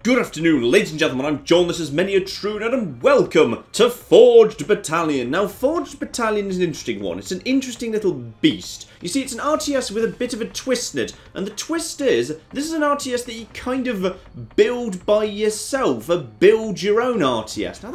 Good afternoon, ladies and gentlemen, I'm John, this is Many a Troon, and welcome to Forged Battalion. Now, Forged Battalion is an interesting one. It's an interesting little beast. You see, it's an RTS with a bit of a twist in it, and the twist is, this is an RTS that you kind of build by yourself, a build your own RTS. Now,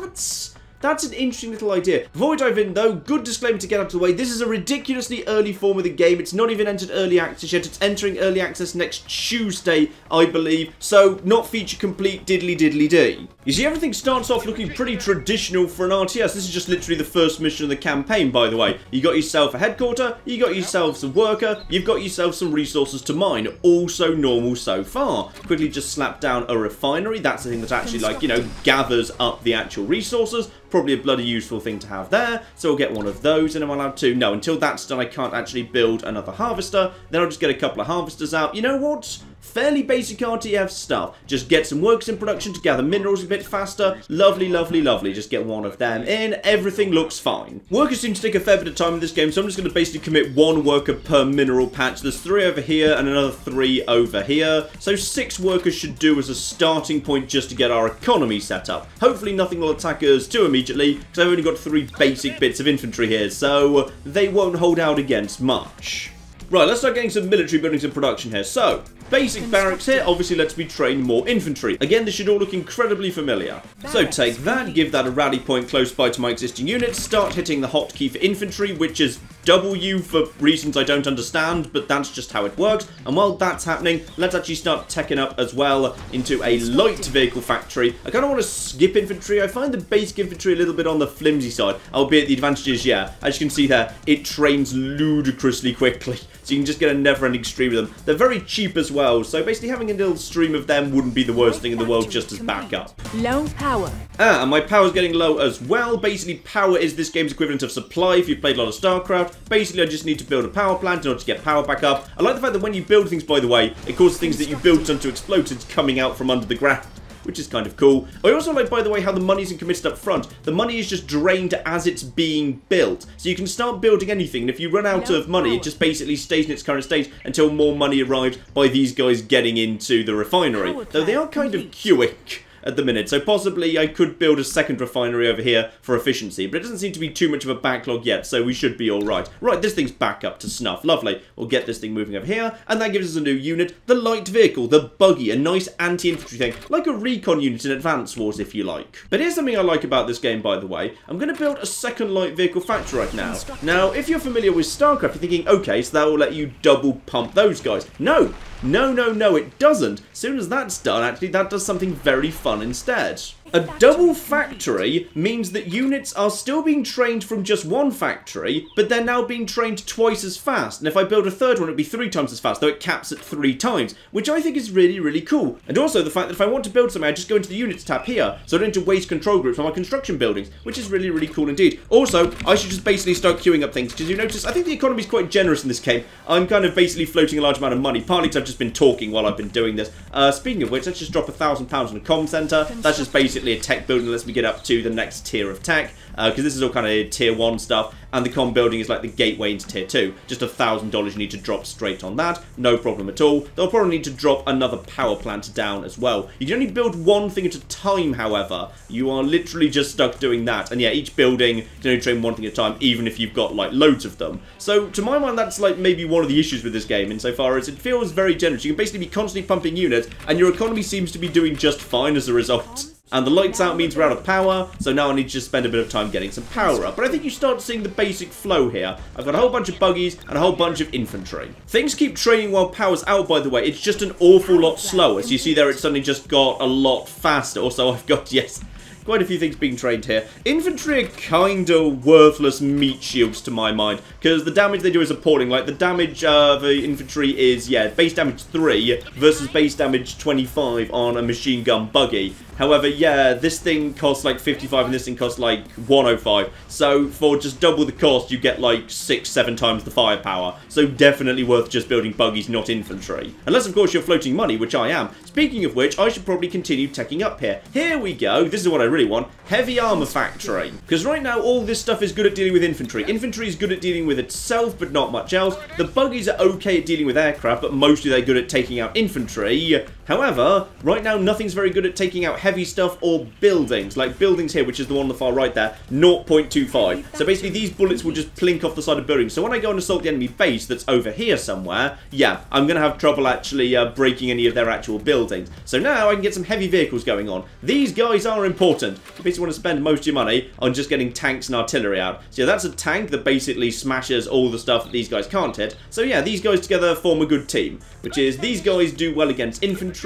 that's an interesting little idea. Before we dive in though, good disclaimer to get out of the way, this is a ridiculously early form of the game. It's not even entered early access yet. It's entering early access next Tuesday, I believe. So, not feature complete diddly-diddly-dee. You see, everything starts off looking pretty traditional for an RTS. This is just literally the first mission of the campaign, by the way. You got yourself a headquarter, you got yourself some worker, you've got yourself some resources to mine. Also normal so far. Quickly just slap down a refinery. That's the thing that actually, like, you know, gathers up the actual resources. Probably a bloody useful thing to have there, so we'll get one of those, and am I allowed to? No, until that's done I can't actually build another harvester, then I'll just get a couple of harvesters out. You know what? Fairly basic RTF stuff. Just get some workers in production to gather minerals a bit faster. Lovely, lovely, lovely. Just get one of them in. Everything looks fine. Workers seem to take a fair bit of time in this game, so I'm just going to basically commit one worker per mineral patch. There's 3 over here and another 3 over here. So 6 workers should do as a starting point just to get our economy set up. Hopefully nothing will attack us too immediately, because I've only got 3 basic bits of infantry here, so they won't hold out against much. Right, let's start getting some military buildings in production here. So, basic barracks here, obviously lets me train more infantry. Again, this should all look incredibly familiar. So take that, give that a rally point close by to my existing units, start hitting the hotkey for infantry, which is W for reasons I don't understand, but that's just how it works. And while that's happening, let's actually start teching up as well into a light vehicle factory. I kind of want to skip infantry. I find the basic infantry a little bit on the flimsy side, albeit the advantage is, yeah, as you can see there, it trains ludicrously quickly. So you can just get a never-ending stream of them. They're very cheap as well, so basically having a little stream of them wouldn't be the worst thing in the world just as backup. Low power. And my power's getting low as well. Basically, power is this game's equivalent of supply if you've played a lot of StarCraft. Basically, I just need to build a power plant in order to get power back up. I like the fact that when you build things, by the way, it causes things that you build onto explosives coming out from under the ground, which is kind of cool. I also like, by the way, how the money isn't committed up front. The money is just drained as it's being built. So you can start building anything, and if you run out of money, it just basically stays in its current state until more money arrives by these guys getting into the refinery. Though they are kind of queuing at the minute, so possibly I could build a second refinery over here for efficiency, but it doesn't seem to be too much of a backlog yet, so we should be alright. Right, this thing's back up to snuff. Lovely. We'll get this thing moving over here, and that gives us a new unit, the light vehicle, the buggy, a nice anti-infantry thing, like a recon unit in Advance Wars, if you like. But here's something I like about this game, by the way. I'm going to build a second light vehicle factory right now. Now, if you're familiar with StarCraft, you're thinking, okay, so that will let you double pump those guys. No! No, no, no, it doesn't. As soon as that's done, actually, that does something very fun instead. A double factory means that units are still being trained from just one factory, but they're now being trained twice as fast. And if I build a third one, it'd be 3 times as fast, though it caps at 3 times, which I think is really, really cool. And also the fact that if I want to build something, I just go into the units tab here, so I don't need to waste control groups on my construction buildings, which is really, really cool indeed. Also, I should just basically start queuing up things, because you notice, I think the economy is quite generous in this game. I'm kind of basically floating a large amount of money, partly because I've just been talking while I've been doing this. Speaking of which, let's just drop £1,000 on a comm centre. That's just basically a tech building that lets me get up to the next tier of tech, because this is all kind of tier 1 stuff, and the comm building is like the gateway into tier 2. Just $1,000 you need to drop straight on that, no problem at all. They'll probably need to drop another power plant down as well. You can only build one thing at a time, however. You are literally just stuck doing that, and yeah, each building you can only train one thing at a time, even if you've got like loads of them. So to my mind, that's like maybe one of the issues with this game, insofar as it feels very generous. You can basically be constantly pumping units, and your economy seems to be doing just fine as a result. And the lights out means we're out of power, so now I need to just spend a bit of time getting some power up. But I think you start seeing the basic flow here. I've got a whole bunch of buggies and a whole bunch of infantry. Things keep training while power's out, by the way. It's just an awful lot slower. So you see there, it's suddenly just got a lot faster. Also, I've got, yes, quite a few things being trained here. Infantry are kind of worthless meat shields to my mind, because the damage they do is appalling. Like, the damage of the infantry is, yeah, base damage 3 versus base damage 25 on a machine gun buggy. However, yeah, this thing costs like 55 and this thing costs like 105. So for just double the cost, you get like 6-7 times the firepower. So definitely worth just building buggies, not infantry. Unless, of course, you're floating money, which I am. Speaking of which, I should probably continue teching up here. Here we go. This is what I really really want, heavy armor factory. Because right now, all this stuff is good at dealing with infantry. Infantry is good at dealing with itself, but not much else. The buggies are okay at dealing with aircraft, but mostly they're good at taking out infantry. However, right now, nothing's very good at taking out heavy stuff or buildings. Like buildings here, which is the one on the far right there, 0.25. So basically, these bullets will just plink off the side of buildings. So when I go and assault the enemy base that's over here somewhere, yeah, I'm going to have trouble actually breaking any of their actual buildings. So now I can get some heavy vehicles going on. These guys are important. You basically want to spend most of your money on just getting tanks and artillery out. So yeah, that's a tank that basically smashes all the stuff that these guys can't hit. So yeah, these guys together form a good team, which is these guys do well against infantry,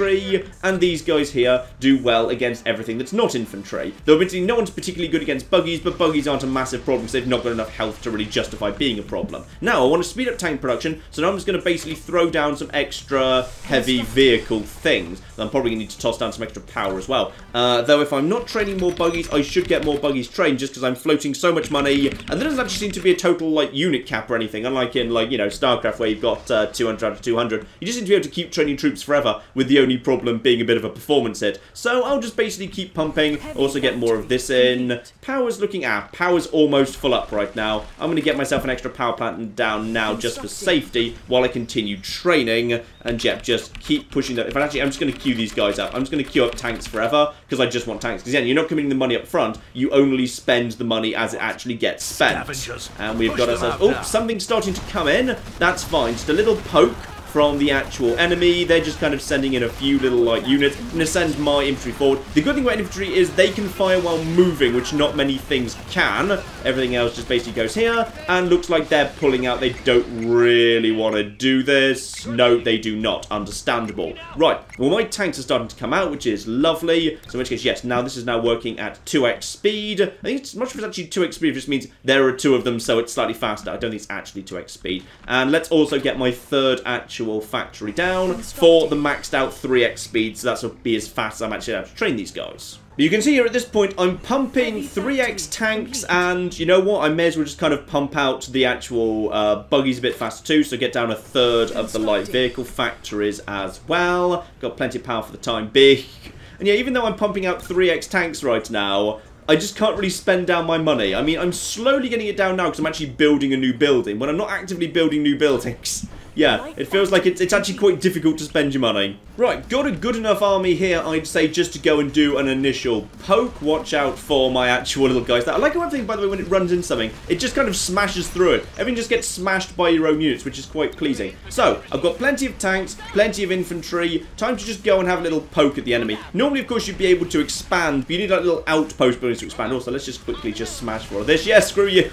and these guys here do well against everything that's not infantry. Though admittedly, no one's particularly good against buggies, but buggies aren't a massive problem because they've not got enough health to really justify being a problem. Now, I want to speed up tank production, so now I'm just going to basically throw down some extra heavy vehicle things. I'm probably going to need to toss down some extra power as well. Though if I'm not training more buggies, I should get more buggies trained just because I'm floating so much money, and there doesn't actually seem to be a total, like, unit cap or anything, unlike in, like, you know, StarCraft where you've got 200 out of 200. You just seem to be able to keep training troops forever, with the only problem being a bit of a performance hit. So I'll just basically keep pumping, also get more of this in. Power's looking at, power's almost full up right now. I'm going to get myself an extra power plant down now just for safety while I continue training, and yeah, just keep pushing that. In fact, actually, I'm just going to queue these guys up. I'm just going to queue up tanks forever, because I just want tanks. Because yeah, you're not committing the money up front, you only spend the money as it actually gets spent. And we've got ourselves, oh, something's starting to come in. That's fine, just a little poke from the actual enemy. They're just kind of sending in a few little, like, units. I'm going to send my infantry forward. The good thing about infantry is they can fire while moving, which not many things can. Everything else just basically goes here, and looks like they're pulling out. They don't really want to do this. No, they do not. Understandable. Right, well, my tanks are starting to come out, which is lovely. So in which case, yes, now this is now working at 2x speed. I think it's much as actually 2x speed, it just means there are two of them, so it's slightly faster. I don't think it's actually 2x speed. And let's also get my third actual factory down for the maxed out 3x speed, so that'll be as fast as I'm actually able to train these guys. But you can see here at this point, I'm pumping 3x tanks, and you know what? I may as well just kind of pump out the actual buggies a bit faster too, so get down a third of the light vehicle factories as well. Got plenty of power for the time being. And yeah, even though I'm pumping out 3x tanks right now, I just can't really spend down my money. I mean, I'm slowly getting it down now because I'm actually building a new building, but I'm not actively building new buildings. Yeah, it feels like it's actually quite difficult to spend your money. Right, got a good enough army here, I'd say, just to go and do an initial poke. Watch out for my actual little guys. I like one thing, by the way, when it runs in something, it just kind of smashes through it. Everything just gets smashed by your own units, which is quite pleasing. So, I've got plenty of tanks, plenty of infantry. Time to just go and have a little poke at the enemy. Normally, of course, you'd be able to expand, but you need like little outpost buildings to expand. Also, let's just quickly just smash for all of this. Yeah, screw you.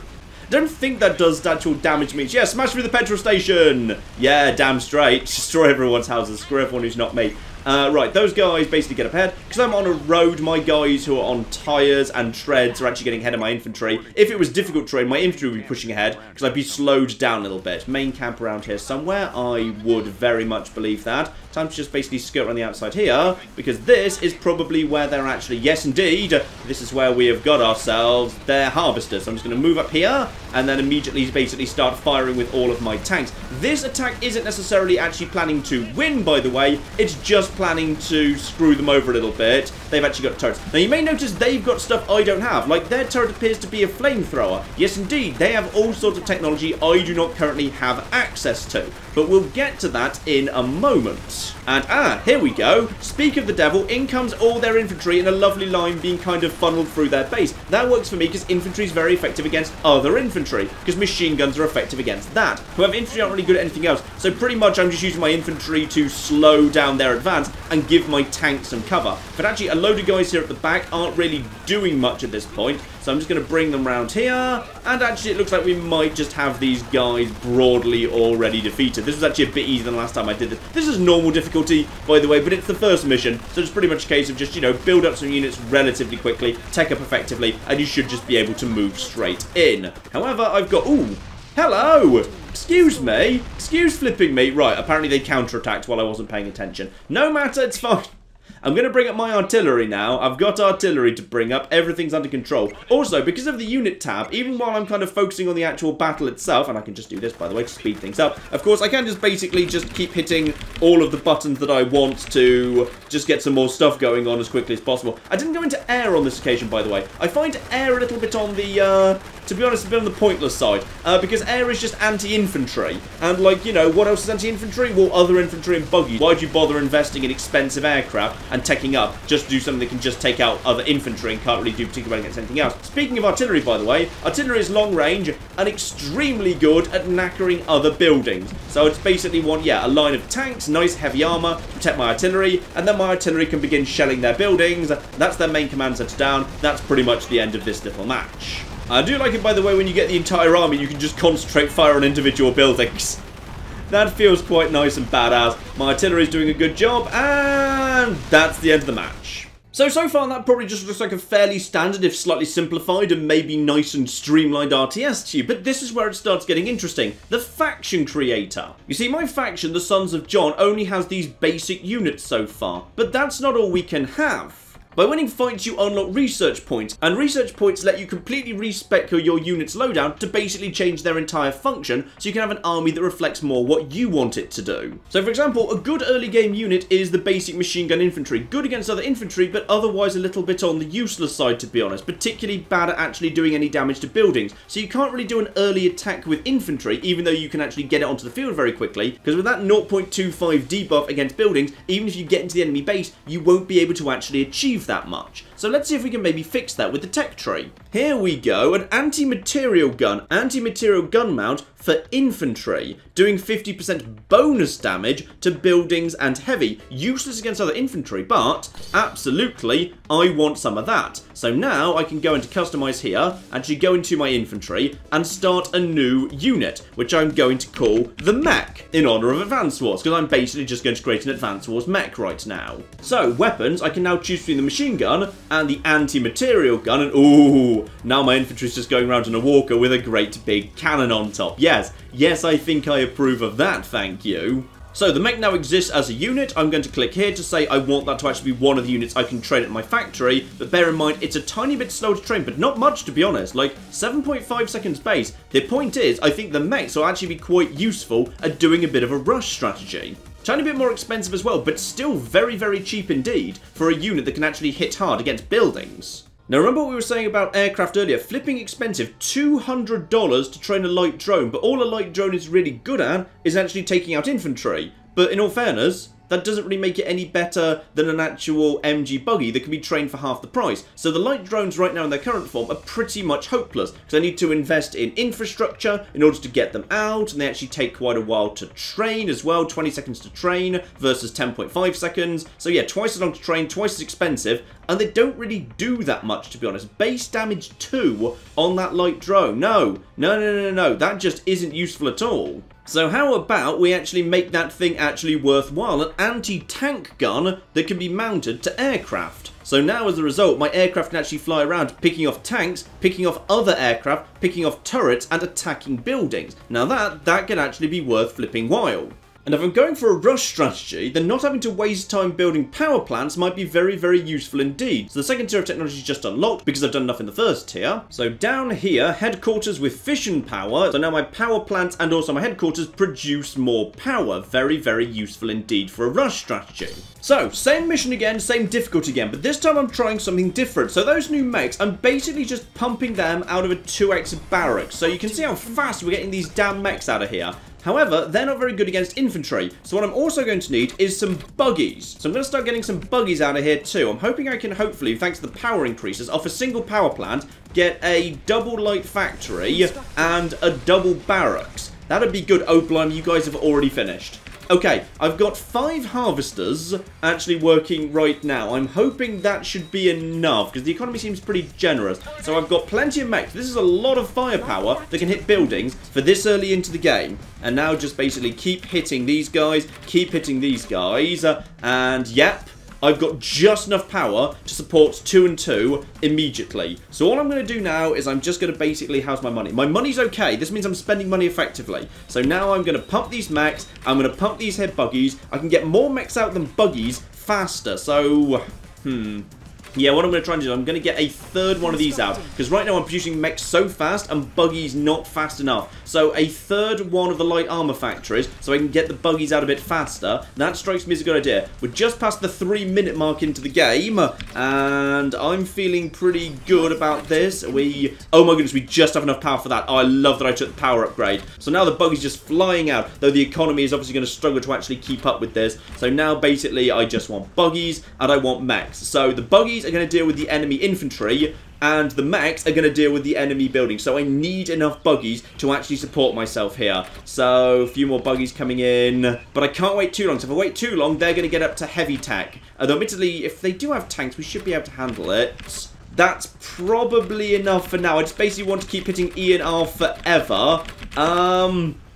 Don't think that does actual damage means. Yeah, smash through the petrol station. Yeah, damn straight. Destroy everyone's houses. Screw everyone who's not me. Right, those guys basically get up ahead. Because I'm on a road, my guys who are on tyres and treads are actually getting ahead of my infantry. If it was difficult terrain, my infantry would be pushing ahead because I'd be slowed down a little bit. Main camp around here somewhere. I would very much believe that. Time to just basically skirt around the outside here, because this is probably where they're actually, yes indeed, this is where we have got ourselves their harvesters. So I'm just going to move up here, and then immediately basically start firing with all of my tanks. This attack isn't necessarily actually planning to win, by the way, it's just planning to screw them over a little bit. They've actually got turrets. Now you may notice they've got stuff I don't have, like their turret appears to be a flamethrower. Yes indeed, they have all sorts of technology I do not currently have access to, but we'll get to that in a moment. And, here we go. Speak of the devil, in comes all their infantry in a lovely line being kind of funneled through their base. That works for me because infantry is very effective against other infantry, because machine guns are effective against that. However, infantry aren't really good at anything else, so pretty much I'm just using my infantry to slow down their advance and give my tanks some cover. But actually, a load of guys here at the back aren't really doing much at this point, so I'm just going to bring them round here, and actually it looks like we might just have these guys broadly already defeated. This was actually a bit easier than last time I did this. This is normal difficulty, by the way, but it's the first mission, so it's pretty much a case of just, you know, build up some units relatively quickly, tech up effectively, and you should just be able to move straight in. However, I've got... Ooh! Hello! Excuse me? Excuse flipping me. Right, apparently they counterattacked while I wasn't paying attention. No matter, it's fine. I'm going to bring up my artillery now. I've got artillery to bring up. Everything's under control. Also, because of the unit tab, even while I'm kind of focusing on the actual battle itself, and I can just do this, by the way, to speed things up. Of course, I can just basically just keep hitting all of the buttons that I want to just get some more stuff going on as quickly as possible. I didn't go into air on this occasion, by the way. I find air a little bit on the, to be honest, a bit on the pointless side, because air is just anti-infantry. And, like, you know, what else is anti-infantry? Well, other infantry and buggies. Why'd you bother investing in expensive aircraft and teching up just to do something that can just take out other infantry and can't really do particularly well against anything else? Speaking of artillery, by the way, artillery is long range and extremely good at knackering other buildings. So it's basically a line of tanks, nice heavy armor, to protect my artillery, and then my artillery can begin shelling their buildings. That's their main command center down. That's pretty much the end of this little match. I do like it, by the way, when you get the entire army, you can just concentrate fire on individual buildings. That feels quite nice and badass. My artillery is doing a good job, and that's the end of the match. So far that probably just looks like a fairly standard, if slightly simplified, and maybe nice and streamlined RTS to you, but this is where it starts getting interesting. The faction creator. You see, my faction, the Sons of John, only has these basic units so far, but that's not all we can have. By winning fights, you unlock research points, and research points let you completely respec your unit's loadout to basically change their entire function, so you can have an army that reflects more what you want it to do. So for example, a good early game unit is the basic machine gun infantry, good against other infantry, but otherwise a little bit on the useless side, to be honest, particularly bad at actually doing any damage to buildings, so you can't really do an early attack with infantry, even though you can actually get it onto the field very quickly, because with that 0.25 debuff against buildings, even if you get into the enemy base, you won't be able to actually achieve that much. So let's see if we can maybe fix that with the tech tree. Here we go, an anti-material gun mount for infantry, doing 50% bonus damage to buildings and heavy. Useless against other infantry, but absolutely, I want some of that. So now I can go into customize here, actually go into my infantry, and start a new unit, which I'm going to call the mech, in honor of Advance Wars, because I'm basically just going to create an Advance Wars mech right now. So, weapons, I can now choose between the machine gun and the anti-material gun, and ooh, now my infantry's just going around on a walker with a great big cannon on top. Yes, I think I approve of that, thank you. So the mech now exists as a unit. I'm going to click here to say I want that to actually be one of the units I can train at my factory, but bear in mind it's a tiny bit slow to train, but not much to be honest, like 7.5 seconds base. The point is, I think the mechs will actually be quite useful at doing a bit of a rush strategy. Tiny bit more expensive as well, but still very, very cheap indeed for a unit that can actually hit hard against buildings. Now remember what we were saying about aircraft earlier, flipping expensive, $200 to train a light drone, but all a light drone is really good at is actually taking out infantry. But in all fairness, that doesn't really make it any better than an actual MG buggy that can be trained for half the price. So the light drones right now in their current form are pretty much hopeless, because I need to invest in infrastructure in order to get them out, and they actually take quite a while to train as well, 20 seconds to train versus 10.5 seconds. So yeah, twice as long to train, twice as expensive, and they don't really do that much, to be honest. Base damage 2 on that light drone. No, that just isn't useful at all. So how about we actually make that thing actually worthwhile, an anti-tank gun that can be mounted to aircraft. So now as a result, my aircraft can actually fly around picking off tanks, picking off other aircraft, picking off turrets and attacking buildings. Now that can actually be worth flipping while. And if I'm going for a rush strategy, then not having to waste time building power plants might be very, very useful indeed. So the second tier of technology is just unlocked because I've done enough in the first tier. So down here, headquarters with fission power. So now my power plants and also my headquarters produce more power. Very, very useful indeed for a rush strategy. So, same mission again, same difficulty again, but this time I'm trying something different. So those new mechs, I'm basically just pumping them out of a 2x barracks. So you can see how fast we're getting these damn mechs out of here. However, they're not very good against infantry, so what I'm also going to need is some buggies. So I'm going to start getting some buggies out of here too. I'm hoping I can hopefully, thanks to the power increases, off a single power plant, get a double light factory and a double barracks. That'd be good. Oh, blimey, you guys have already finished. Okay, I've got 5 harvesters actually working right now. I'm hoping that should be enough, because the economy seems pretty generous. So I've got plenty of mechs. This is a lot of firepower that can hit buildings for this early into the game. And now just basically keep hitting these guys, and yep, I've got just enough power to support 2 and 2 immediately. So all I'm going to do now is I'm just going to basically house my money. My money's okay. This means I'm spending money effectively. So now I'm going to pump these mechs. I'm going to pump these head buggies. I can get more mechs out than buggies faster. So, yeah, what I'm going to try and do, I'm going to get a third one of these out. Because right now I'm producing mechs so fast and buggies not fast enough. So a third one of the light armor factories, so I can get the buggies out a bit faster. That strikes me as a good idea. We're just past the 3-minute mark into the game. And I'm feeling pretty good about this. Oh my goodness, we just have enough power for that. Oh, I love that I took the power upgrade. So now the buggies just flying out. Though the economy is obviously going to struggle to actually keep up with this. So now basically I just want buggies and I want mechs. So the buggies are going to deal with the enemy infantry and the mechs are going to deal with the enemy buildings. So I need enough buggies to actually support myself here. So a few more buggies coming in, but I can't wait too long. So if I wait too long, they're going to get up to heavy tech. Although admittedly, if they do have tanks, we should be able to handle it. That's probably enough for now. I just basically want to keep hitting E and R forever.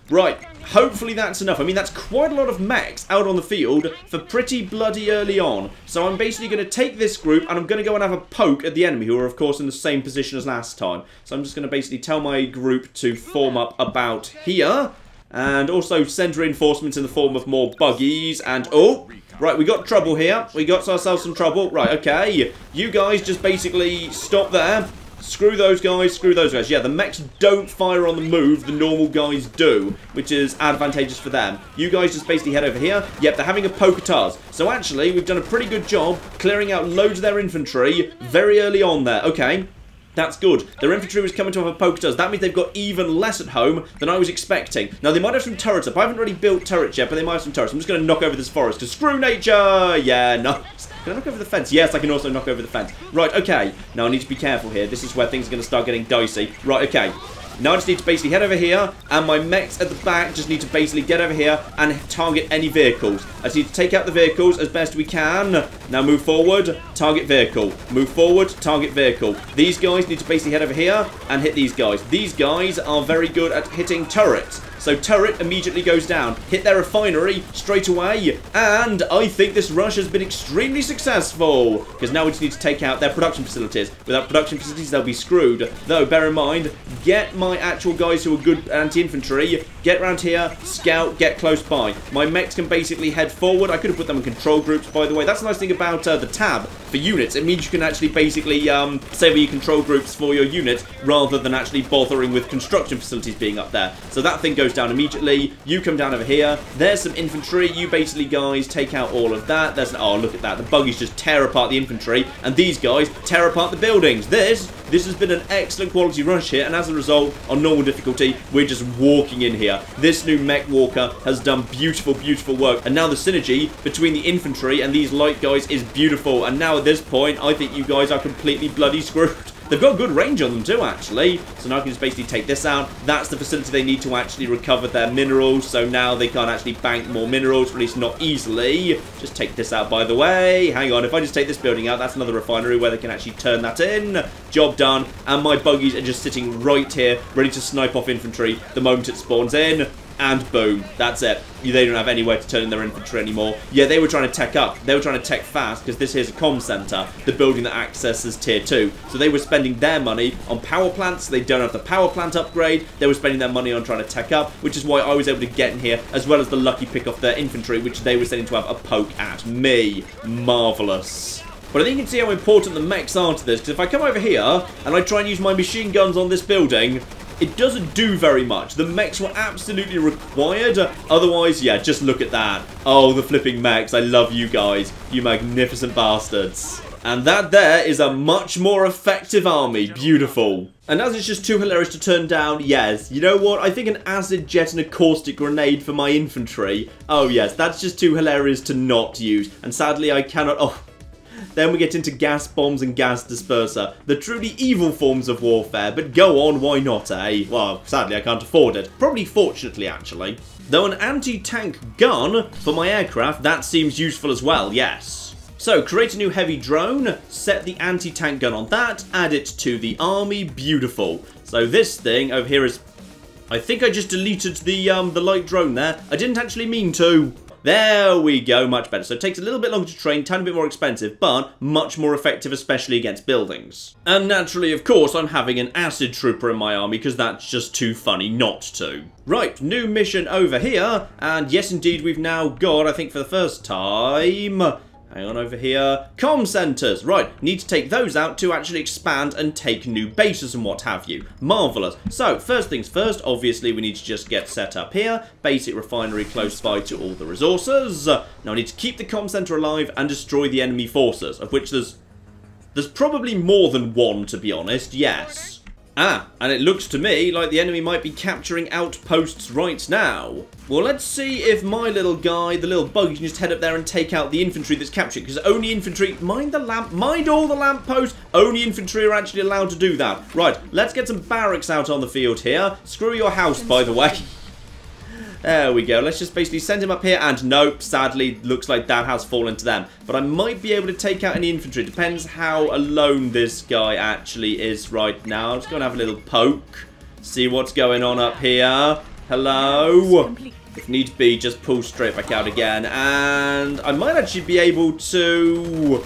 Right. Hopefully that's enough. I mean, that's quite a lot of mechs out on the field for pretty bloody early on. So I'm basically going to take this group and I'm going to go and have a poke at the enemy, who are, of course, in the same position as last time. So I'm just going to basically tell my group to form up about here. And also send reinforcements in the form of more buggies. And, oh, right, we got trouble here. We got ourselves some trouble. Right, okay. You guys just basically stop there. Screw those guys, screw those guys. Yeah, the mechs don't fire on the move, the normal guys do, which is advantageous for them. You guys just basically head over here. Yep, they're having a poke at us. So actually, we've done a pretty good job clearing out loads of their infantry very early on there. Okay. That's good. Their infantry was coming to have a poke at us. That means they've got even less at home than I was expecting. Now, they might have some turrets up. I haven't really built turrets yet, but they might have some turrets. I'm just going to knock over this forest, because screw nature! Yeah, nice. Can I knock over the fence? Yes, I can also knock over the fence. Right, okay. Now, I need to be careful here. This is where things are going to start getting dicey. Right, okay. Now I just need to basically head over here, and my mechs at the back just need to basically get over here and target any vehicles. I just need to take out the vehicles as best we can. Now move forward, target vehicle. Move forward, target vehicle. These guys need to basically head over here and hit these guys. These guys are very good at hitting turrets. So turret immediately goes down. Hit their refinery straight away. And I think this rush has been extremely successful. Because now we just need to take out their production facilities. Without production facilities, they'll be screwed. Though, bear in mind, get my actual guys who are good anti-infantry. Get around here, scout, get close by. My mechs can basically head forward. I could have put them in control groups, by the way. That's the nice thing about the tab for units. It means you can actually basically save your control groups for your units rather than actually bothering with construction facilities being up there. So that thing goes down immediately. You come down over here. There's some infantry. You basically, guys, take out all of that. There's oh, look at that. The buggies just tear apart the infantry, and these guys tear apart the buildings. This has been an excellent quality rush here, and as a result, on normal difficulty, we're just walking in here. This new mech walker has done beautiful, beautiful work, and now the synergy between the infantry and these light guys is beautiful, and now at this point, I think you guys are completely bloody screwed. They've got good range on them too, actually. So now I can just basically take this out. That's the facility they need to actually recover their minerals. So now they can't actually bank more minerals, or at least not easily. Just take this out, by the way. Hang on, if I just take this building out, that's another refinery where they can actually turn that in. Job done. And my buggies are just sitting right here, ready to snipe off infantry the moment it spawns in. And boom, that's it. They don't have anywhere to turn in their infantry anymore. Yeah, they were trying to tech up. They were trying to tech fast, because this here's a comm center, the building that accesses tier 2. So they were spending their money on power plants. They don't have the power plant upgrade. They were spending their money on trying to tech up, which is why I was able to get in here, as well as the lucky pick off their infantry, which they were sending to have a poke at me. Marvellous. But I think you can see how important the mechs are to this, because if I come over here and I try and use my machine guns on this building, it doesn't do very much. The mechs were absolutely required. Otherwise, yeah, just look at that. Oh, the flipping mechs. I love you guys. You magnificent bastards. And that there is a much more effective army. Beautiful. And as it's just too hilarious to turn down, yes, you know what? I think an acid jet and a caustic grenade for my infantry. Oh, yes, that's just too hilarious to not use. And sadly, I cannot... Oh. Then we get into gas bombs and gas disperser, the truly evil forms of warfare, but go on, why not, eh? Well, sadly I can't afford it. Probably fortunately, actually. Though an anti-tank gun for my aircraft, that seems useful as well, yes. So, create a new heavy drone, set the anti-tank gun on that, add it to the army, beautiful. So this thing over here is... I think I just deleted the light drone there. I didn't actually mean to. There we go, much better. So it takes a little bit longer to train, tiny bit more expensive, but much more effective, especially against buildings. And naturally, of course, I'm having an acid trooper in my army, because that's just too funny not to. Right, new mission over here, and yes, indeed, we've now got, I think for the first time... Hang on over here. Comm centers. Right, need to take those out to actually expand and take new bases and what have you. Marvellous. So, first things first, obviously we need to just get set up here. Basic refinery close by to all the resources. Now I need to keep the comm center alive and destroy the enemy forces, of which there's probably more than one, to be honest, yes. Ah, and it looks to me like the enemy might be capturing outposts right now. Well, let's see if my little guy, the little bug, can just head up there and take out the infantry that's captured. Because only infantry, mind all the lampposts, only infantry are actually allowed to do that. Right, let's get some barracks out on the field here. Screw your house, by the way. There we go. Let's just basically send him up here. And nope, sadly, looks like that has fallen to them. But I might be able to take out any infantry. Depends how alone this guy actually is right now. I'm just going to have a little poke. See what's going on up here. Hello? If need be, just pull straight back out again. And I might actually be able to...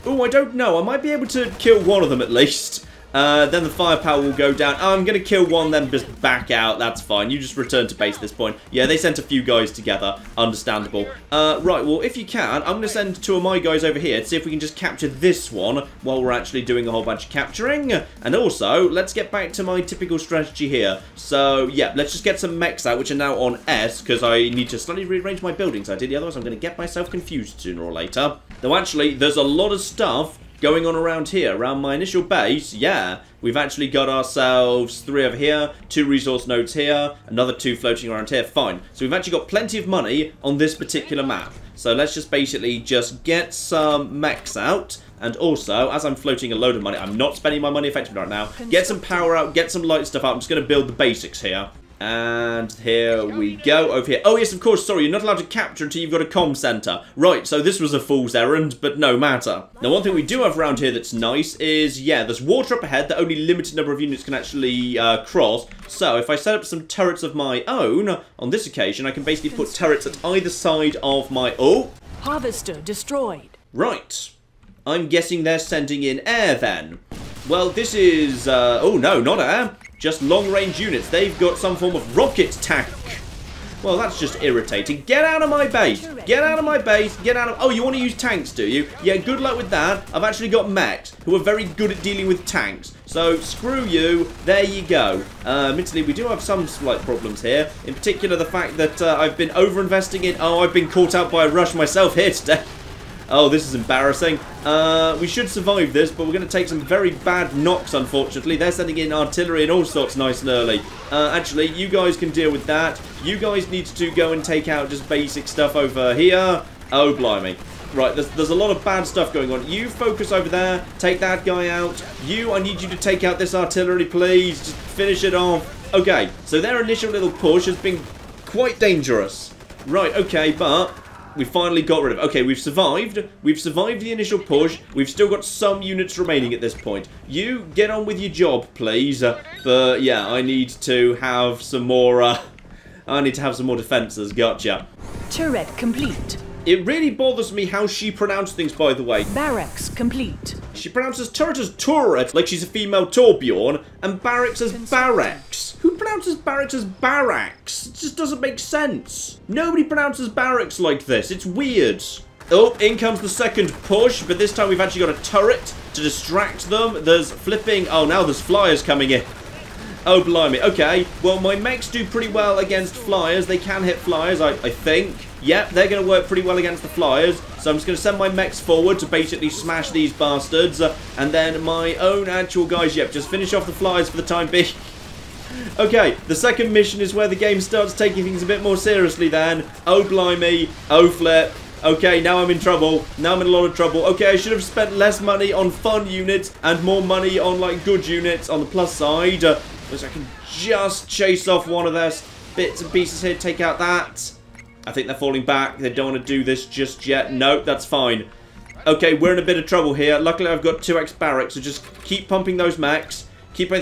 Oh, I don't know. I might be able to kill one of them at least. Then the firepower will go down. Oh, I'm going to kill one, then just back out. That's fine. You just return to base at this point. Yeah, they sent a few guys together. Understandable. Right, well, if you can, I'm going to send 2 of my guys over here to see if we can just capture this one while we're actually doing a whole bunch of capturing. And also, let's get back to my typical strategy here. So, yeah, let's just get some mechs out, which are now on S, because I need to slightly rearrange my buildings. Otherwise I'm going to get myself confused sooner or later. Though, actually, there's a lot of stuff going on around here, around my initial base. Yeah, we've actually got ourselves 3 over here, 2 resource nodes here, another 2 floating around here. Fine. So we've actually got plenty of money on this particular map. So let's just basically just get some mechs out. And also, as I'm floating a load of money, I'm not spending my money effectively right now. Get some power out, get some light stuff out. I'm just going to build the basics here. And here we go, over here. Oh, yes, of course, sorry, you're not allowed to capture until you've got a comm center. Right, so this was a fool's errand, but no matter. Now, one thing we do have around here that's nice is, yeah, there's water up ahead that only limited number of units can actually cross. So, if I set up some turrets of my own, on this occasion, I can basically put turrets at either side of my... Oh! Harvester destroyed. Right. I'm guessing they're sending in air, then. Well, this is... oh, no, not air. Just long-range units. They've got some form of rocket tank. Well, that's just irritating. Get out of my base. Get out of my base. Get out of... Oh, you want to use tanks, do you? Yeah, good luck with that. I've actually got mechs who are very good at dealing with tanks. So, screw you. There you go. Admittedly, we do have some slight problems here. In particular, the fact that I've been over-investing in... Oh, I've been caught out by a rush myself here today. Oh, this is embarrassing. We should survive this, but we're going to take some very bad knocks, unfortunately. They're sending in artillery and all sorts nice and early. Actually, you guys can deal with that. You guys need to go and take out just basic stuff over here. Oh, blimey. Right, there's a lot of bad stuff going on. You focus over there. Take that guy out. I need you to take out this artillery, please. Just finish it off. Okay, so their initial little push has been quite dangerous. Right, okay, but... we finally got rid of it. Okay, we've survived. We've survived the initial push. We've still got some units remaining at this point. You get on with your job, please. But yeah, I need to have some more. I need to have some more defenses. Gotcha. Turret complete. It really bothers me how she pronounced things, by the way. Barracks complete. She pronounces turret as turret, like she's a female Torbjorn, and barracks as barracks. Who pronounces barracks as barracks? It just doesn't make sense. Nobody pronounces barracks like this. It's weird. Oh, in comes the second push, but this time we've actually got a turret to distract them. There's flipping... Oh, now there's flyers coming in. Oh, blimey. Okay, well, my mechs do pretty well against flyers. They can hit flyers, I think. Yep, they're going to work pretty well against the flyers. So I'm just going to send my mechs forward to basically smash these bastards. And then my own actual guys, yep, just finish off the flyers for the time being. Okay, the second mission is where the game starts taking things a bit more seriously then. Oh, blimey. Oh, flip. Okay, now I'm in trouble. Now I'm in a lot of trouble. Okay, I should have spent less money on fun units and more money on, like, good units on the plus side. Which I can just chase off one of their bits and pieces here. Take out that. I think they're falling back. They don't want to do this just yet. Nope, that's fine. Okay, we're in a bit of trouble here. Luckily, I've got 2x barracks, so just keep pumping those mechs.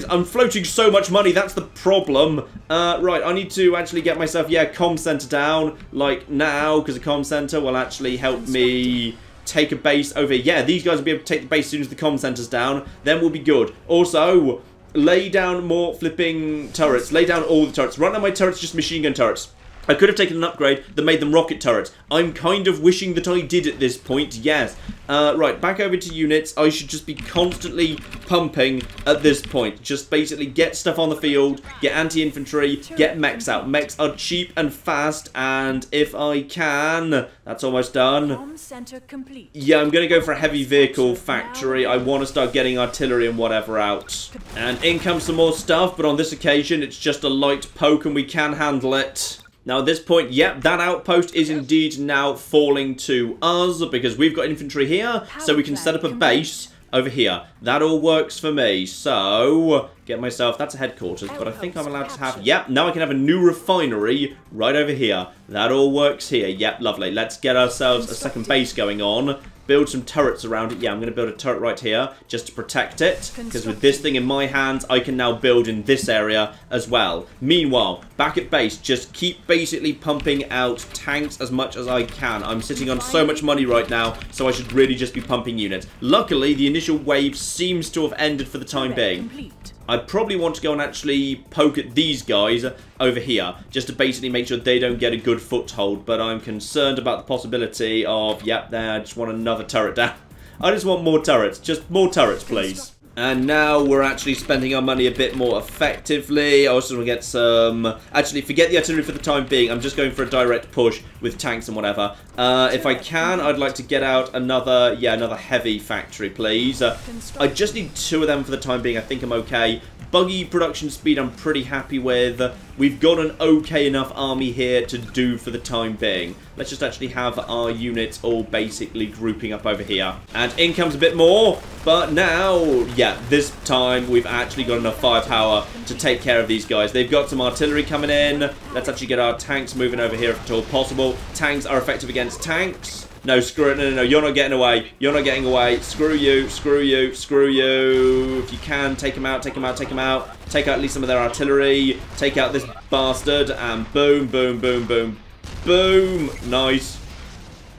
I'm floating so much money, that's the problem. Right, I need to actually get myself, yeah, comm center down, like now, because the comm center will actually help me take a base over here. Yeah, these guys will be able to take the base as soon as the comm center's down. Then we'll be good. Also, lay down more flipping turrets. Lay down all the turrets. Right now, my turrets are just machine gun turrets. I could have taken an upgrade that made them rocket turrets. I'm kind of wishing that I did at this point, yes. Right, back over to units. I should just be constantly pumping at this point. Just basically get stuff on the field, get anti-infantry, get mechs out. Mechs are cheap and fast, and if I can... That's almost done. Center complete. Yeah, I'm going to go for a heavy vehicle factory. I want to start getting artillery and whatever out. And in comes some more stuff, but on this occasion, it's just a light poke, and we can handle it. Now, at this point, yep, that outpost is indeed now falling to us because we've got infantry here, so we can set up a base over here. That all works for me. So, get myself... That's a headquarters, but I think I'm allowed to have... Yep, now I can have a new refinery right over here. That all works here. Yep, lovely. Let's get ourselves a second base going on. Build some turrets around it. Yeah, I'm going to build a turret right here just to protect it. Because with this thing in my hands, I can now build in this area as well. Meanwhile, back at base, just keep basically pumping out tanks as much as I can. I'm sitting on so much money right now, so I should really just be pumping units. Luckily, the initial wave seems to have ended for the time being. I probably want to go and actually poke at these guys over here, just to basically make sure they don't get a good foothold, but I'm concerned about the possibility of, yep, there, I just want another turret down. I just want more turrets, just more turrets, please. And now we're actually spending our money a bit more effectively. I also want to get some... Actually, forget the artillery for the time being. I'm just going for a direct push with tanks and whatever. If I can, I'd like to get out another... Yeah, another heavy factory, please. I just need 2 of them for the time being. I think I'm okay. Buggy production speed I'm pretty happy with. We've got an okay enough army here to do for the time being. Let's just actually have our units all basically grouping up over here. And in comes a bit more. But now, yeah, this time we've actually got enough firepower to take care of these guys. They've got some artillery coming in. Let's actually get our tanks moving over here if at all possible. Tanks are effective against tanks. No, screw it. No, you're not getting away. You're not getting away. Screw you, screw you, screw you. If you can, take them out, take them out, take them out. Take out at least some of their artillery. Take out this bastard, and boom, boom, boom, boom, boom. Nice.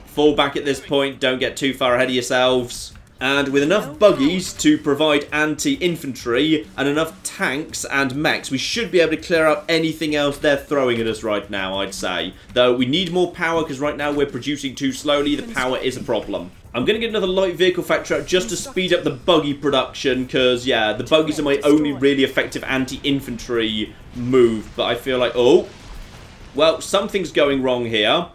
Fall back at this point. Don't get too far ahead of yourselves. And with enough buggies to provide anti-infantry and enough tanks and mechs, we should be able to clear out anything else they're throwing at us right now, I'd say. Though we need more power because right now we're producing too slowly. The power is a problem. I'm going to get another light vehicle factory out just to speed up the buggy production because, yeah, the buggies are my only really effective anti-infantry move. But I feel like, oh, well, something's going wrong here.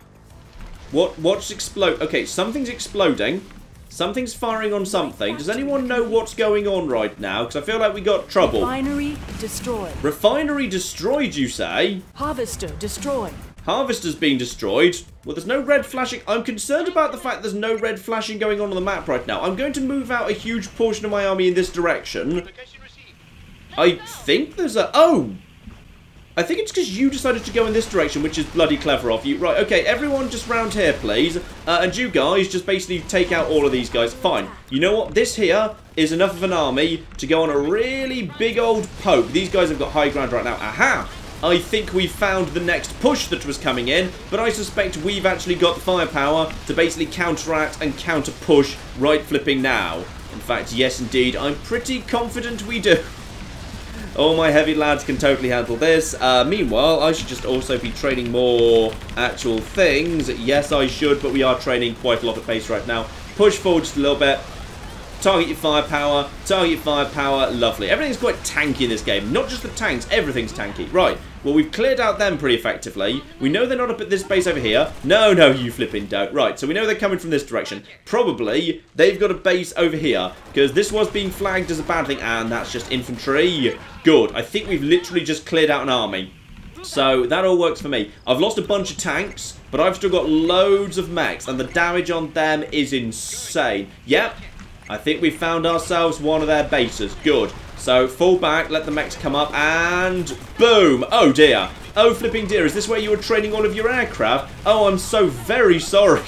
What's explode? Okay, something's exploding. Something's firing on something. Does anyone know what's going on right now? Because I feel like we got trouble. Refinery destroyed. Refinery destroyed, you say? Harvester destroyed. Harvester's being destroyed. Well, there's no red flashing. I'm concerned about the fact there's no red flashing going on the map right now. I'm going to move out a huge portion of my army in this direction. I think there's a... Oh! I think it's because you decided to go in this direction, which is bloody clever of you. Right, okay, everyone just round here, please. And you guys just basically take out all of these guys. Fine. You know what? This here is enough of an army to go on a really big old poke. These guys have got high ground right now. Aha! I think we found the next push that was coming in, but I suspect we've actually got the firepower to basically counteract and counter-push right flipping now. In fact, yes indeed, I'm pretty confident we do. All my heavy lads can totally handle this. Meanwhile, I should just also be training more actual things. Yes, I should, but we are training quite a lot at base right now. Push forward just a little bit. Target your firepower. Target your firepower. Lovely. Everything's quite tanky in this game. Not just the tanks. Everything's tanky. Right. Well, we've cleared out them pretty effectively. We know they're not up at this base over here. No, you flipping don't. Right. So we know they're coming from this direction. Probably they've got a base over here because this was being flagged as a bad thing, and that's just infantry. Good. I think we've literally just cleared out an army. So that all works for me. I've lost a bunch of tanks, but I've still got loads of mechs, and the damage on them is insane. Yep. I think we found ourselves one of their bases. Good. So, fall back, let the mechs come up, and boom! Oh, dear. Oh, flipping dear. Is this where you were training all of your aircraft? Oh, I'm so very sorry.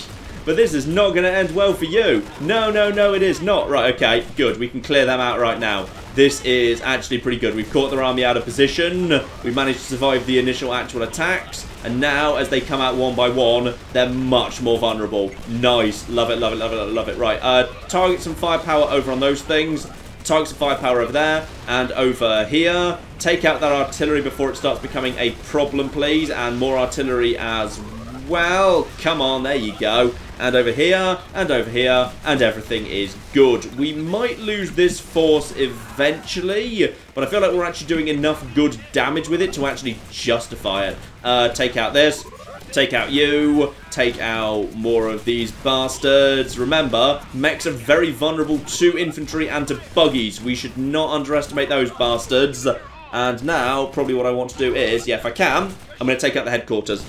But this is not going to end well for you. No, it is not. Right, okay, good. We can clear them out right now. This is actually pretty good. We've caught their army out of position. We've managed to survive the initial actual attacks. And now, as they come out one by one, they're much more vulnerable. Nice. Love it, love it, love it, love it. Right, target some firepower over on those things. target some firepower over there and over here. Take out that artillery before it starts becoming a problem, please. And more artillery as well. Come on, there you go. And over here, and over here, and everything is good. We might lose this force eventually, but I feel like we're actually doing enough good damage with it to actually justify it. Take out this. Take out you. Take out more of these bastards. Remember, mechs are very vulnerable to infantry and to buggies. We should not underestimate those bastards. And now, probably what I want to do is, yeah, if I can, I'm going to take out the headquarters.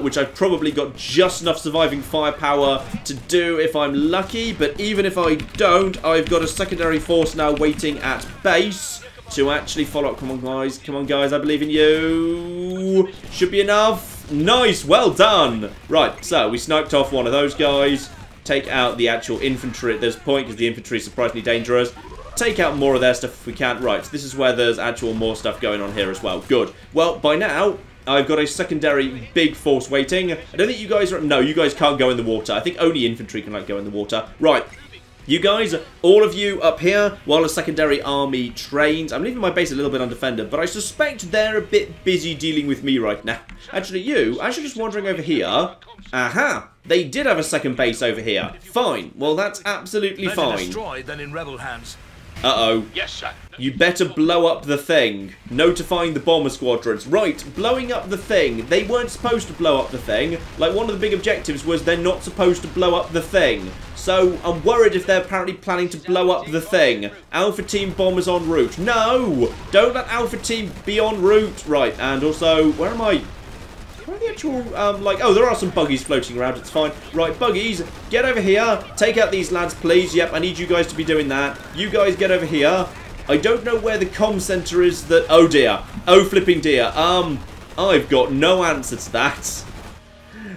Which I've probably got just enough surviving firepower to do if I'm lucky. But even if I don't, I've got a secondary force now waiting at base to actually follow up. Come on, guys. Come on, guys. I believe in you. Should be enough. Nice. Well done. Right, so we sniped off one of those guys. Take out the actual infantry at this point because the infantry is surprisingly dangerous. Take out more of their stuff if we can. Right, so this is where there's actual more stuff going on here as well. Good. Well, by now, I've got a secondary big force waiting. I don't think you guys are... No, you guys can't go in the water. I think only infantry can, like, go in the water. Right. You guys, all of you up here, while a secondary army trains. I'm leaving my base a little bit undefended, but I suspect they're a bit busy dealing with me right now. Actually, just wandering over here. Aha! They did have a second base over here. Fine. Well, that's absolutely fine. Destroyed than in rebel hands. Uh-oh. Yes, sir. You better blow up the thing. Notifying the bomber squadrons. Right, blowing up the thing. They weren't supposed to blow up the thing. Like, one of the big objectives was they're not supposed to blow up the thing. So, I'm worried if they're apparently planning to blow up the thing. Alpha Team bombers en route. No! Don't let Alpha Team be en route. Right, and also, where am I? Where are the actual, oh, there are some buggies floating around, it's fine. Right, buggies, get over here. Take out these lads, please. Yep, I need you guys to be doing that. You guys get over here. I don't know where the comm center is that... Oh, dear. Oh, flipping dear. I've got no answer to that.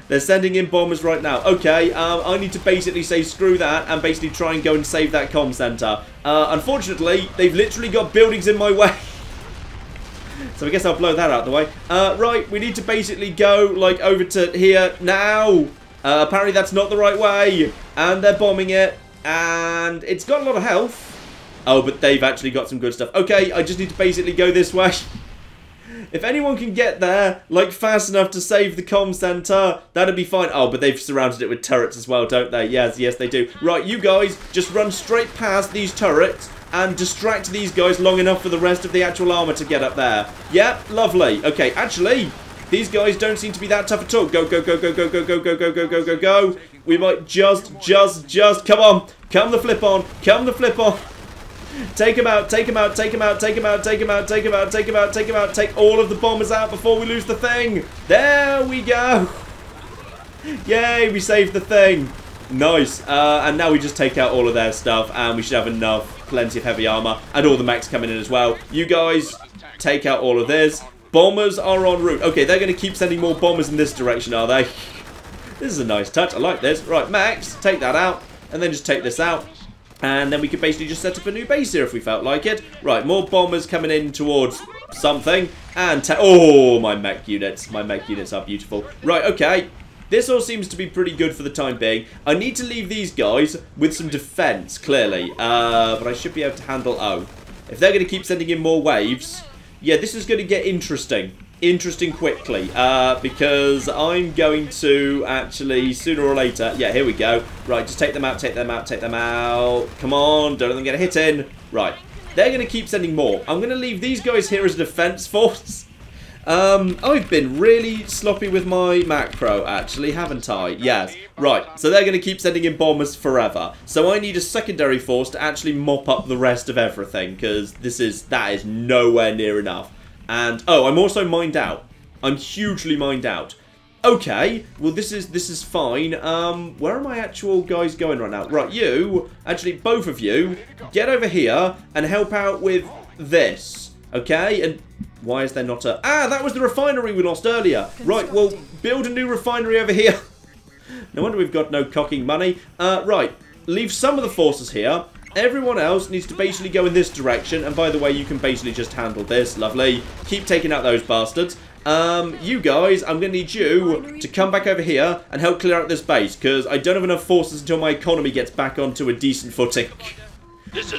They're sending in bombers right now. Okay, I need to basically say screw that and basically try and go and save that comm center. Unfortunately, they've literally got buildings in my way. So I guess I'll blow that out of the way. Right, we need to basically go, like, over to here now. Apparently that's not the right way. And they're bombing it. And it's got a lot of health. Oh, but they've actually got some good stuff. Okay, I just need to basically go this way. If anyone can get there, like, fast enough to save the comm center, that'd be fine. Oh, but they've surrounded it with turrets as well, don't they? Yes, they do. Right, you guys, just run straight past these turrets and distract these guys long enough for the rest of the actual armor to get up there. Yep, lovely. Okay, actually, these guys don't seem to be that tough at all. Go, go, go, go, go, go, go, go, go, go, go, go, go. We might just, come on. Come the flip on. Come the flip on. Take him out, take him out, take him out, take him out, take him out, take him out, take him out, take him out. Take all of the bombers out before we lose the thing. There we go. Yay, we saved the thing. Nice. And now we just take out all of their stuff and we should have enough. Plenty of heavy armor. And all the mechs coming in as well. You guys, take out all of this. Bombers are en route. Okay, they're going to keep sending more bombers in this direction, are they? This is a nice touch. I like this. Right, Max, take that out. And then just take this out. And then we could basically just set up a new base here if we felt like it. Right, more bombers coming in towards something. And oh, my mech units. My mech units are beautiful. Right, okay. This all seems to be pretty good for the time being. I need to leave these guys with some defense, clearly. But I should be able to handle... Oh, if they're going to keep sending in more waves... Yeah, this is going to get interesting. Interesting quickly. Because I'm going to actually, sooner or later... Yeah, here we go. Right, just take them out, take them out, take them out. Come on, don't let them get a hit in. Right, they're going to keep sending more. I'm going to leave these guys here as a defense force. I've been really sloppy with my macro, actually, haven't I? Yes. Right, so they're going to keep sending in bombers forever. So I need a secondary force to actually mop up the rest of everything, because that is nowhere near enough. And, oh, I'm also mined out. I'm hugely mined out. Okay, well, this is fine. Where are my actual guys going right now? Right, you, actually, both of you, get over here and help out with this. Okay, and why is there not a... Ah, that was the refinery we lost earlier. Right, well, build a new refinery over here. No wonder we've got no cocking money. Right, leave some of the forces here. Everyone else needs to basically go in this direction. And by the way, you can basically just handle this. Lovely. Keep taking out those bastards. You guys, I'm going to need you to come back over here and help clear out this base. Because I don't have enough forces until my economy gets back onto a decent footing.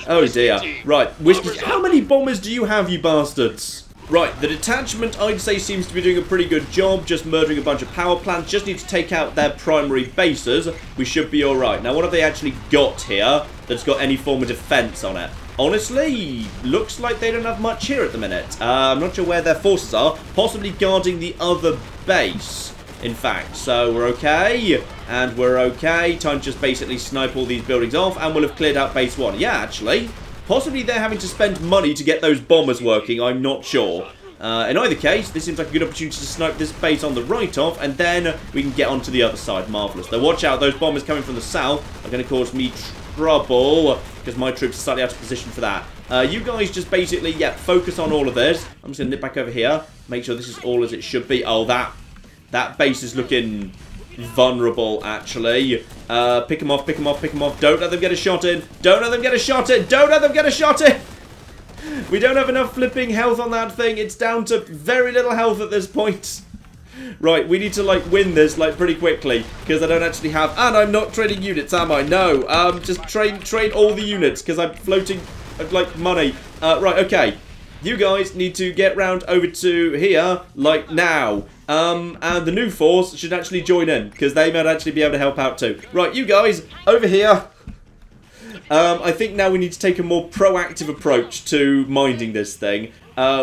Oh dear. Right, Whiskey. How many bombers do you have, you bastards? Right, the detachment, I'd say, seems to be doing a pretty good job, just murdering a bunch of power plants. Just need to take out their primary bases. We should be alright. Now, what have they actually got here that's got any form of defense on it? Honestly, looks like they don't have much here at the minute. I'm not sure where their forces are. Possibly guarding the other base, in fact. So, we're okay. And we're okay. Time to just basically snipe all these buildings off, and we'll have cleared out base 1. Yeah, actually. Possibly they're having to spend money to get those bombers working, I'm not sure. In either case, this seems like a good opportunity to snipe this base on the right off, and then we can get onto the other side. Marvellous. Though watch out, those bombers coming from the south are going to cause me trouble, because my troops are slightly out of position for that. You guys just basically, yeah, focus on all of this. I'm just going to nip back over here, make sure this is all as it should be. Oh, that base is looking vulnerable, actually. Pick them off, pick them off, pick them off. Don't let them get a shot in. Don't let them get a shot in. Don't let them get a shot in. We don't have enough flipping health on that thing. It's down to very little health at this point. Right, we need to, like, win this, like, pretty quickly. Because I don't actually have... And I'm not trading units, am I? No. Just trade all the units. Because I'm floating, like, money. Right, okay. You guys need to get round over to here, like, now. And the new force should actually join in, because they might actually be able to help out too. Right, you guys, over here. I think now we need to take a more proactive approach to minding this thing,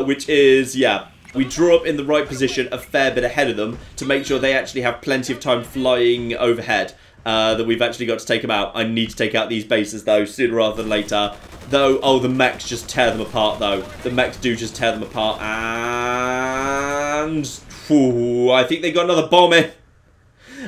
which is, yeah, we draw up in the right position a fair bit ahead of them to make sure they actually have plenty of time flying overhead. That we've actually got to take them out. I need to take out these bases, though, sooner rather than later. Though, oh, the mechs just tear them apart, though. The mechs do just tear them apart. And... Ooh, I think they got another bomb in.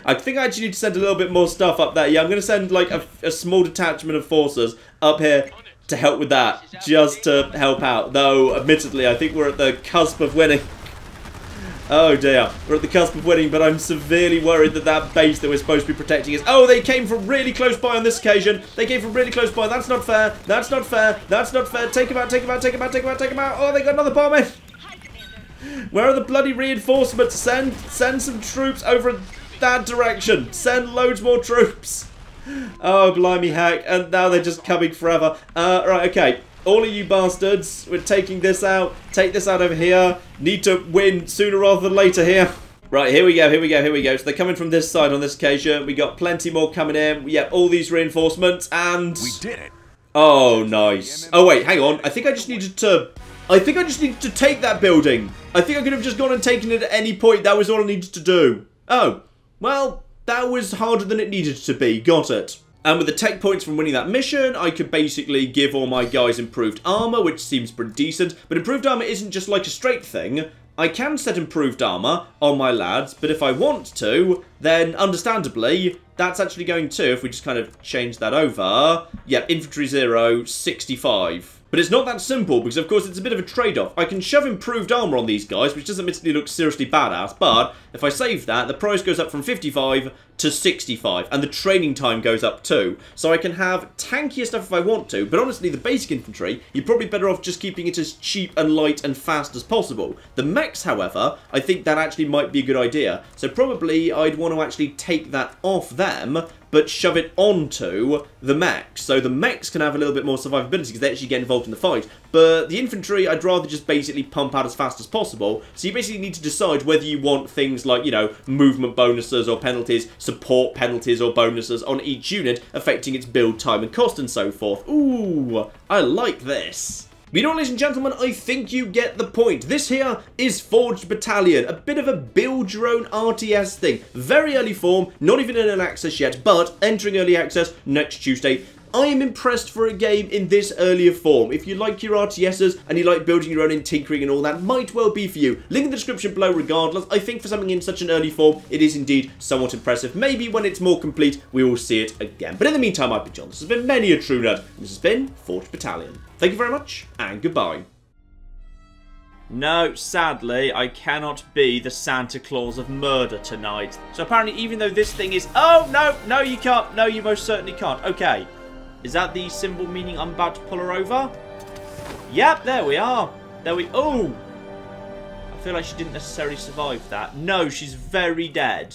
I think I actually need to send a little bit more stuff up there. Yeah, I'm going to send, like, a small detachment of forces up here to help with that. Just to help out. Though, admittedly, I think we're at the cusp of winning. Oh dear, we're at the cusp of winning, but I'm severely worried that that base that we're supposed to be protecting is... Oh, they came from really close by on this occasion. They came from really close by. That's not fair. That's not fair. That's not fair. Take them out, take them out, take them out, take them out, take them out. Oh, they got another bomb in. Where are the bloody reinforcements? Send some troops over in that direction. Send loads more troops. Oh, blimey heck. And now they're just coming forever. Right, okay. All of you bastards, we're taking this out. Take this out over here. Need to win sooner rather than later here. Right, here we go, here we go, here we go. So they're coming from this side on this occasion. We got plenty more coming in. We have all these reinforcements and... We did it. Oh, nice. Oh, wait, hang on. I think I just needed to take that building. I think I could have just gone and taken it at any point. That was all I needed to do. Oh, well, that was harder than it needed to be. Got it. And with the tech points from winning that mission, I could basically give all my guys improved armor, which seems pretty decent. But improved armor isn't just like a straight thing. I can set improved armor on my lads, but if I want to, then understandably, that's actually going to, if we just kind of change that over. Yep, infantry 0, 65. But it's not that simple, because of course it's a bit of a trade-off. I can shove improved armor on these guys, which doesn't admittedly look seriously badass, but if I save that, the price goes up from 55 to 65, and the training time goes up too. So I can have tankier stuff if I want to, but honestly, the basic infantry, you're probably better off just keeping it as cheap and light and fast as possible. The mechs, however, I think that actually might be a good idea. So probably I'd want to actually take that off them, but shove it onto the mechs. So the mechs can have a little bit more survivability because they actually get involved in the fight. But the infantry, I'd rather just basically pump out as fast as possible. So you basically need to decide whether you want things like, you know, movement bonuses or penalties, support penalties or bonuses on each unit, affecting its build time and cost and so forth. Ooh, I like this. But you know what, ladies and gentlemen, I think you get the point. This here is Forged Battalion, a bit of a build-your-own RTS thing. Very early form, not even in early access yet, but entering early access next Tuesday. I am impressed for a game in this earlier form. If you like your RTSs and you like building your own and tinkering and all that, might well be for you. Link in the description below regardless. I think for something in such an early form, it is indeed somewhat impressive. Maybe when it's more complete, we will see it again. But in the meantime, I've been John. This has been many a true nerd. This has been Forged Battalion. Thank you very much, and goodbye. No, sadly, I cannot be the Santa Claus of murder tonight. So apparently, even though this thing is... Oh, no, no, you can't. No, you most certainly can't. Okay. Is that the symbol meaning I'm about to pull her over? Yep, there we are. There we... Oh! I feel like she didn't necessarily survive that. No, she's very dead.